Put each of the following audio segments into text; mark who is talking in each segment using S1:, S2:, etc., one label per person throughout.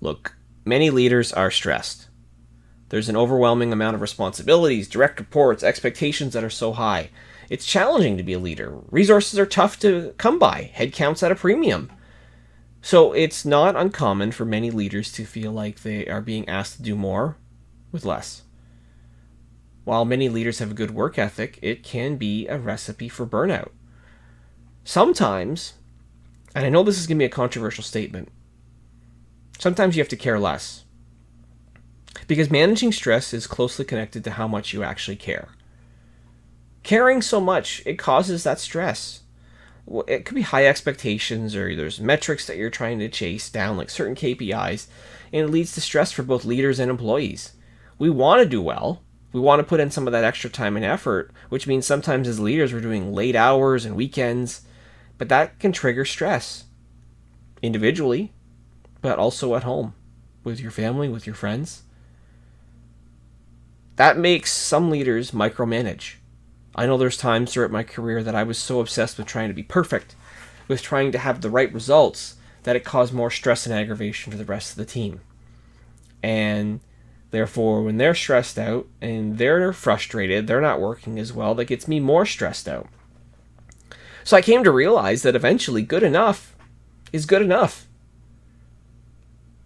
S1: Look, many leaders are stressed. There's an overwhelming amount of responsibilities, direct reports, expectations that are so high. It's challenging to be a leader. Resources are tough to come by. Headcount's at a premium. So it's not uncommon for many leaders to feel like they are being asked to do more with less. While many leaders have a good work ethic, it can be a recipe for burnout. Sometimes, and I know this is going to be a controversial statement, sometimes you have to care less. Because managing stress is closely connected to how much you actually care. Caring so much, it causes that stress. It could be high expectations, or there's metrics that you're trying to chase down, like certain KPIs, and it leads to stress for both leaders and employees. We want to do well. We want to put in some of that extra time and effort, which means sometimes as leaders we're doing late hours and weekends, but that can trigger stress individually, but also at home with your family, with your friends. That makes some leaders micromanage. I know there's times throughout my career that I was so obsessed with trying to be perfect, with trying to have the right results, that it caused more stress and aggravation to the rest of the team. And therefore, when they're stressed out and they're frustrated, they're not working as well, that gets me more stressed out. So I came to realize that eventually good enough is good enough.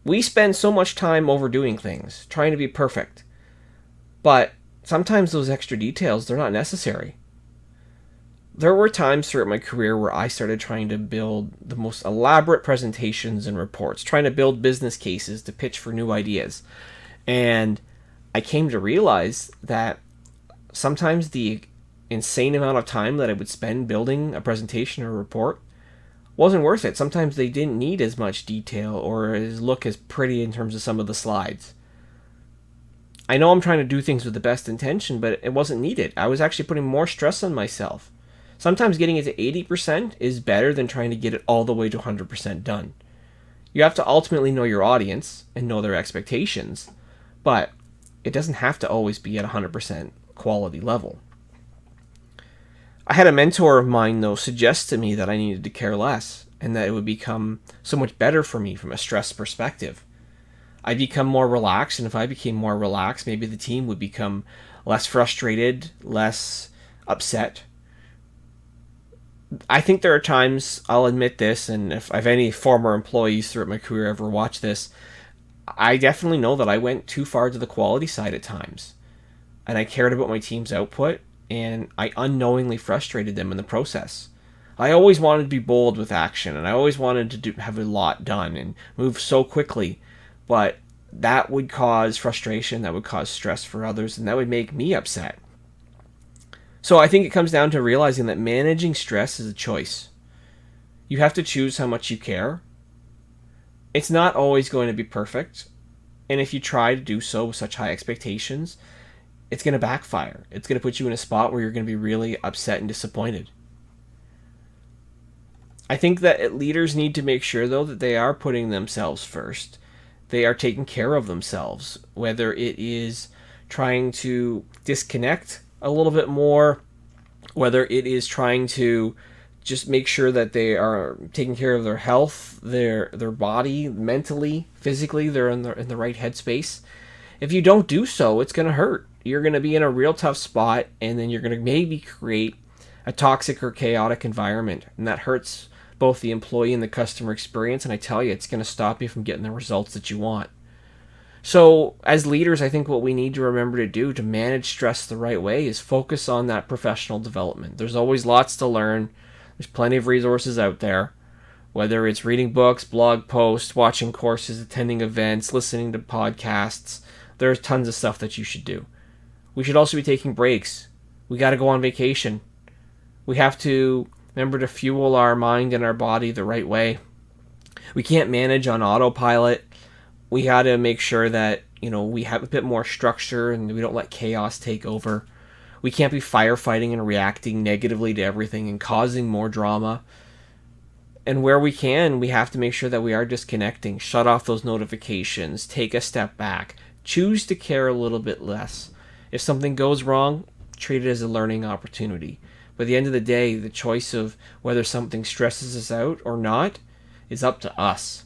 S1: We spend so much time overdoing things, trying to be perfect. But sometimes those extra details, they're not necessary. There were times throughout my career where I started trying to build the most elaborate presentations and reports, trying to build business cases to pitch for new ideas. And I came to realize that sometimes the insane amount of time that I would spend building a presentation or a report wasn't worth it. Sometimes they didn't need as much detail or look as pretty in terms of some of the slides. I know I'm trying to do things with the best intention, but it wasn't needed. I was actually putting more stress on myself. Sometimes getting it to 80% is better than trying to get it all the way to 100% done. You have to ultimately know your audience and know their expectations, but it doesn't have to always be at 100% quality level. I had a mentor of mine, though, suggest to me that I needed to care less and that it would become so much better for me from a stress perspective. I'd become more relaxed, and if I became more relaxed, maybe the team would become less frustrated, less upset. I think there are times, I'll admit this, and if I've any former employees throughout my career ever watch this, I definitely know that I went too far to the quality side at times. And I cared about my team's output, and I unknowingly frustrated them in the process. I always wanted to be bold with action, and I always wanted to have a lot done and move so quickly. But that would cause frustration, that would cause stress for others, and that would make me upset. So I think it comes down to realizing that managing stress is a choice. You have to choose how much you care. It's not always going to be perfect, and if you try to do so with such high expectations, it's going to backfire. It's going to put you in a spot where you're going to be really upset and disappointed. I think that leaders need to make sure, though, that they are putting themselves first. They are taking care of themselves, whether it is trying to disconnect a little bit more, whether it is trying to just make sure that they are taking care of their health, their body, mentally, physically, they're in the right headspace. If you don't do so, it's going to hurt. You're going to be in a real tough spot, and then you're going to maybe create a toxic or chaotic environment, and that hurts both the employee and the customer experience, and I tell you, it's going to stop you from getting the results that you want. So, as leaders, I think what we need to remember to do to manage stress the right way is focus on that professional development. There's always lots to learn. There's plenty of resources out there, whether it's reading books, blog posts, watching courses, attending events, listening to podcasts. There's tons of stuff that you should do. We should also be taking breaks. We got to go on vacation. We have to remember to fuel our mind and our body the right way. We can't manage on autopilot. We got to make sure that, we have a bit more structure and we don't let chaos take over. We can't be firefighting and reacting negatively to everything and causing more drama. And where we can, we have to make sure that we are disconnecting, shut off those notifications, take a step back, choose to care a little bit less. If something goes wrong, treat it as a learning opportunity. But at the end of the day, the choice of whether something stresses us out or not is up to us.